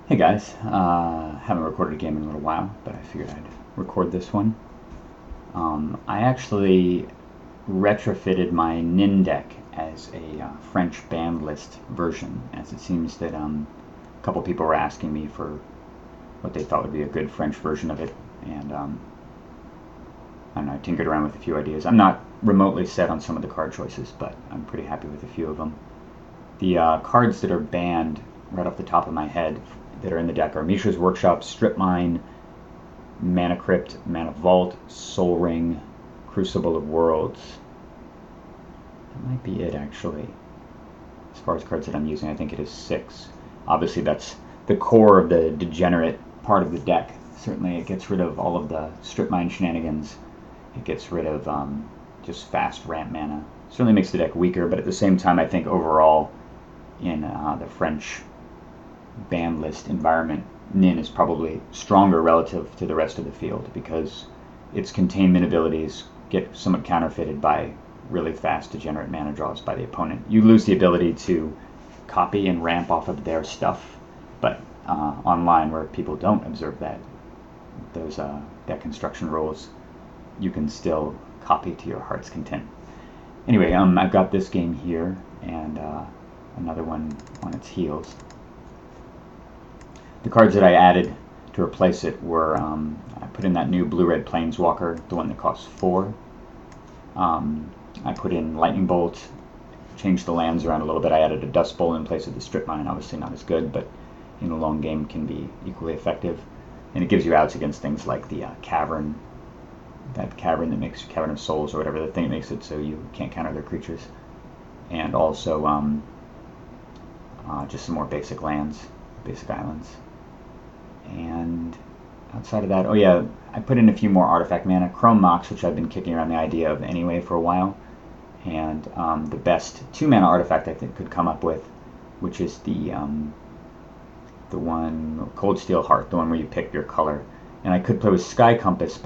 Hey guys, haven't recorded a game in a little while, but I figured I'd record this one. I actually retrofitted my Nin deck as a French banned list version, as it seems that a couple people were asking me for what they thought would be a good French version of it, and I don't know, I tinkered around with a few ideas. I'm not remotely set on some of the card choices, but I'm pretty happy with a few of them. The cards that are banned right off the top of my head that are in the deck are Mishra's Workshop, Strip Mine, Mana Crypt, Mana Vault, Soul Ring, Crucible of Worlds. That might be it, actually. As far as cards that I'm using, I think it is 6. Obviously, that's the core of the degenerate part of the deck. Certainly, it gets rid of all of the Strip Mine shenanigans. It gets rid of just fast ramp mana. Certainly makes the deck weaker, but at the same time, I think overall, in the French banned list environment, Nin is probably stronger relative to the rest of the field because its containment abilities get somewhat counterfeited by really fast degenerate mana draws by the opponent. You lose the ability to copy and ramp off of their stuff, but online where people don't observe those deck construction rules, you can still copy to your heart's content. Anyway, I've got this game here and another one on its heels. The cards that I added to replace it were, I put in that new blue-red Planeswalker, the one that costs 4. I put in Lightning Bolt, changed the lands around a little bit. I added a Dust Bowl in place of the Strip Mine, obviously not as good, but in a long game can be equally effective. And it gives you outs against things like the Cavern, that Cavern that makes Cavern of Souls or whatever, the thing that makes it so you can't counter their creatures. And also just some more basic lands, basic islands. And outside of that, oh yeah, I put in a few more artifact mana. Chrome Mox, which I've been kicking around the idea of anyway for a while. And the best 2 mana artifact I think could come up with, which is the one, Cold Steel Heart, the one where you pick your color. And I could play with Sky Compass,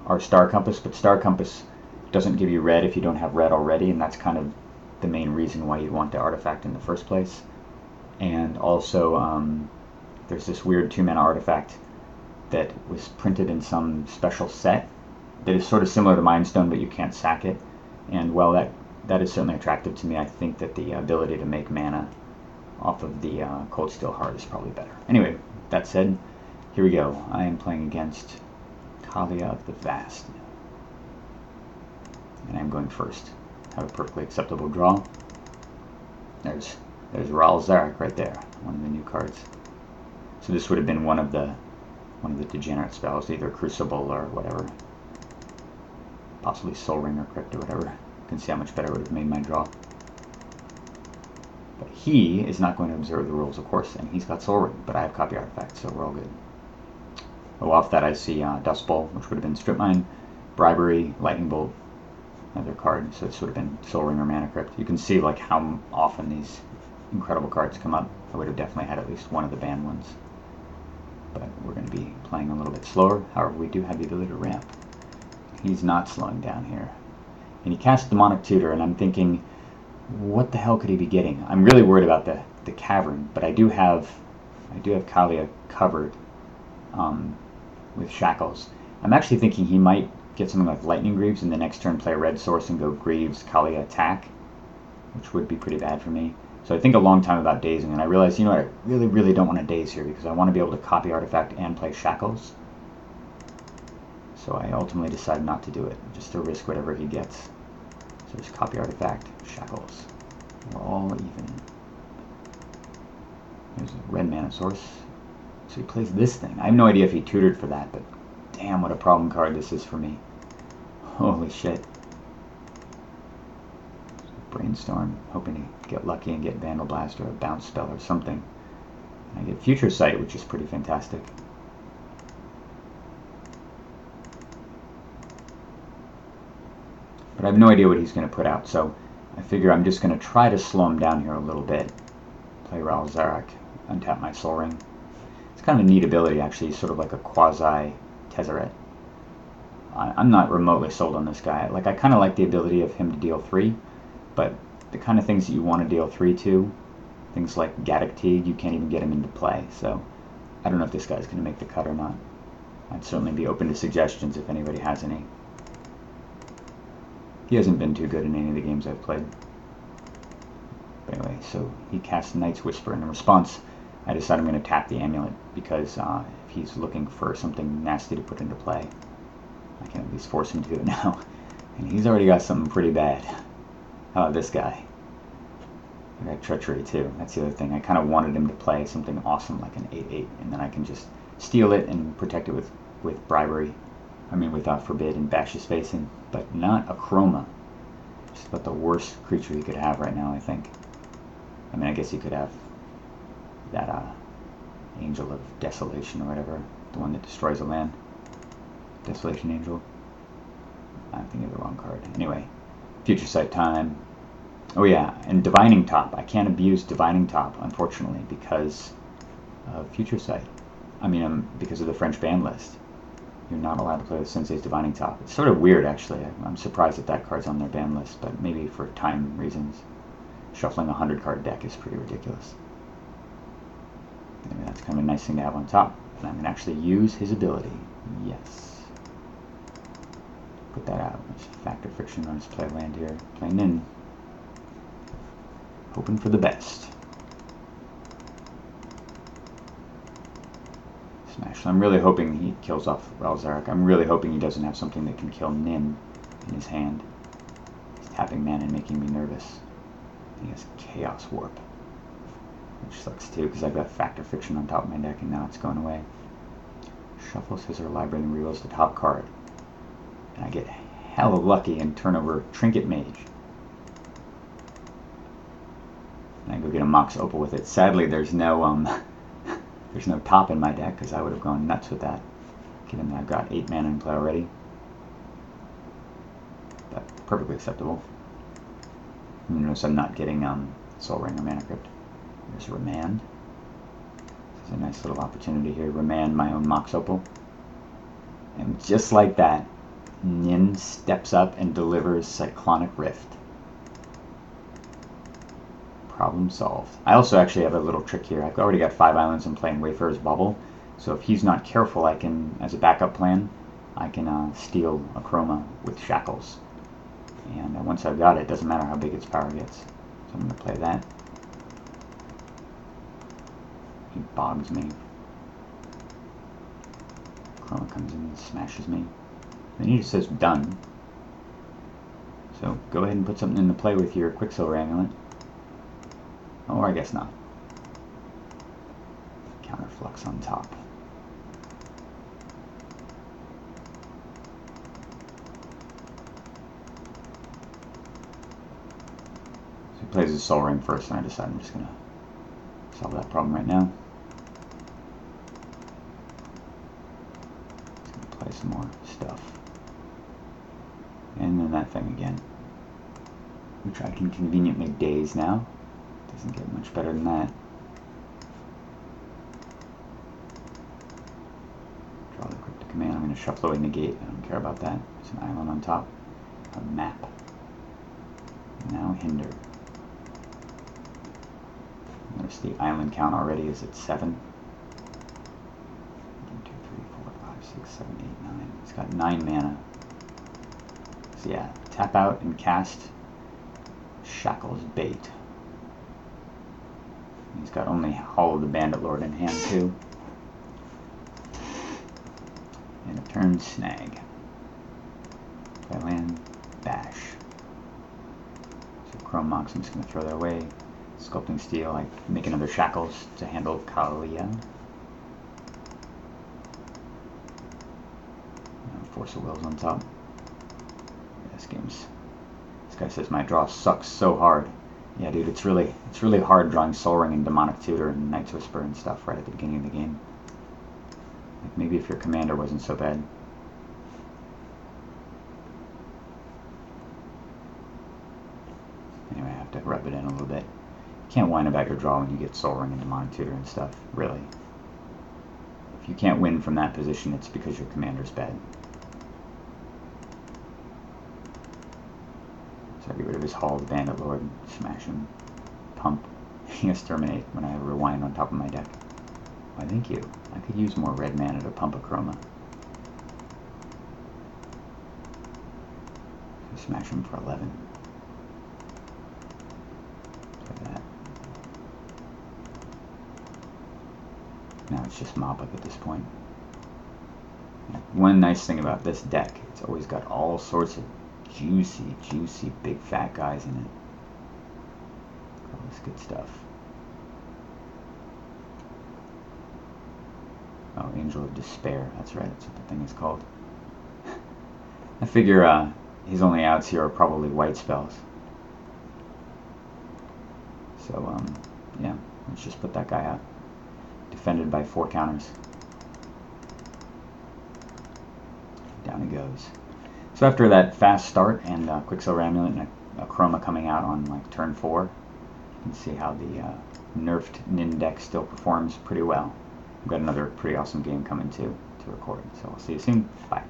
or Star Compass, but Star Compass doesn't give you red if you don't have red already, and that's kind of the main reason why you want the artifact in the first place. And also, there's this weird 2 mana artifact that was printed in some special set that is sort of similar to Mind Stone, but you can't sack it. And well, that is certainly attractive to me. I think that the ability to make mana off of the Cold Steel Heart is probably better. Anyway, that said, here we go. I am playing against Kaalia of the Vast. And I'm going first. Have a perfectly acceptable draw. There's Ral Zarek right there, one of the new cards. So this would have been one of the degenerate spells, either Crucible or whatever. Possibly Soul Ring or Crypt or whatever. You can see how much better it would have made my draw. But he is not going to observe the rules, of course, and he's got Soul Ring, but I have Copy Artifact, so we're all good. Oh, off that I see Dust Bowl, which would have been Strip Mine, Bribery, Lightning Bolt, another card, so this would have been Soul Ring or Mana Crypt. You can see like how often these incredible cards come up. I would have definitely had at least one of the banned ones. But we're going to be playing a little bit slower. However, we do have the ability to ramp. He's not slowing down here. And he cast Demonic Tutor, and I'm thinking, what the hell could he be getting? I'm really worried about the Cavern, but I do have Kaalia covered with Shackles. I'm actually thinking he might get something like Lightning Greaves, and the next turn play a red source and go Greaves, Kaalia attack, which would be pretty bad for me. So I think a long time about dazing, and I realized, you know what, I really, really don't want to daze here because I want to be able to copy Artifact and play Shackles. So I ultimately decided not to do it, just to risk whatever he gets. So just copy Artifact, Shackles. We're all even. There's a red mana source. So he plays this thing. I have no idea if he tutored for that, but damn, what a problem card this is for me. Holy shit. Brainstorm, hoping to get lucky and get Vandal Blast or a bounce spell or something. I get Future Sight, which is pretty fantastic. But I have no idea what he's going to put out, so I figure I'm just going to try to slow him down here a little bit. Play Ral Zarek, untap my Soul Ring. It's kind of a neat ability, actually, sort of like a quasi-Tezzeret. I'm not remotely sold on this guy. Like, I kind of like the ability of him to deal 3, but the kind of things that you want to deal 3 to, things like Gaddock Teague, you can't even get him into play. So I don't know if this guy's going to make the cut or not. I'd certainly be open to suggestions if anybody has any. He hasn't been too good in any of the games I've played. But anyway, so he casts Night's Whisper. In response, I decide I'm going to tap the amulet, because if he's looking for something nasty to put into play, I can at least force him to do it now. And he's already got something pretty bad. How about this guy? I got Treachery too. That's the other thing. I kind of wanted him to play something awesome like an 8/8, and then I can just steal it and protect it with Bribery. I mean with Forbid and bash his face in. But not a Chroma. Just about the worst creature he could have right now, I think. I mean, I guess he could have that Angel of Desolation or whatever. The one that destroys a land. Desolation Angel. I'm thinking of the wrong card. Anyway, Future Sight time. Oh yeah, and Divining Top. I can't abuse Divining Top, unfortunately, because of Future Sight. I mean, because of the French ban list. You're not allowed to play with Sensei's Divining Top. It's sort of weird, actually. I'm surprised that card's on their ban list, but maybe for time reasons. Shuffling a 100-card deck is pretty ridiculous. Anyway, that's kind of a nice thing to have on top. And I'm going to actually use his ability. Yes. Put that out. Let's Factor Friction on his play land here. Playing in. Hoping for the best. Smash. So I'm really hoping he kills off Relzarek. I'm really hoping he doesn't have something that can kill Nin in his hand. He's tapping mana and making me nervous. He has Chaos Warp, which sucks too because I've got Factor Fiction on top of my deck and now it's going away. Shuffles his library and rerolls the top card. And I get hella lucky and turn over Trinket Mage. And I go get a Mox Opal with it. Sadly, there's no there's no top in my deck because I would have gone nuts with that, given that I've got 8 mana in play already. But perfectly acceptable. You notice I'm not getting Soul Ring or Mana Crypt. There's Remand. This is a nice little opportunity here. Remand my own Mox Opal. And just like that, Nin steps up and delivers Cyclonic Rift. Problem solved. I also actually have a little trick here. I've already got 5 islands in play in Wayfarer's Bubble, so if he's not careful, I can, as a backup plan, I can steal a Chroma with Shackles. And once I've got it, it doesn't matter how big its power gets. So I'm going to play that. He bogs me. Chroma comes in and smashes me. Then he just says done. So go ahead and put something into play with your Quicksilver Amulet. Or I guess not. Counterflux on top. So he plays his Soul Ring first, and I decide I'm just going to solve that problem right now. Just going to play some more stuff. And then that thing again, which I can conveniently daze now. Doesn't get much better than that. Draw the Cryptic Command. I'm going to shuffle away Negate. I don't care about that. There's an island on top. A map. Now Hinder. Notice the island count already is at 7. 1, 2, 3, 4, 5, 6, 7, 8, 9. It's got 9 mana. So yeah, tap out and cast Shackles Bait. He's got only Hall of the Bandit Lord in hand too. And a turn snag. Play land, bash. So Chrome Mox, I'm just going to throw that away. Sculpting Steel, I make another Shackles to handle Kaalia. Force of Wills on top. This guy says my draw sucks so hard. Yeah, dude, it's really hard drawing Soul Ring and Demonic Tutor and Night's Whisper and stuff right at the beginning of the game. Like maybe if your commander wasn't so bad. Anyway, I have to rub it in a little bit. You can't whine about your draw when you get Soul Ring and Demonic Tutor and stuff, really. If you can't win from that position, it's because your commander's bad. So I get rid of his Hall of the Bandit Lord and smash him. Pump. He has Terminate when I have Rewind on top of my deck. Why, thank you. I could use more red mana to pump a chroma. Smash him for 11. Try that. Now it's just mop up at this point. One nice thing about this deck, it's always got all sorts of juicy, big fat guys in it. All this good stuff. Oh, Angel of Despair. That's right. That's what the thing is called. I figure his only outs here are probably white spells. So, yeah. Let's just put that guy out. Defended by 4 counters. Down he goes. So after that fast start and Quicksilver Amulet and a chroma coming out on like turn 4, you can see how the nerfed Nin deck still performs pretty well. We've got another pretty awesome game coming to record. So I'll see you soon. Bye.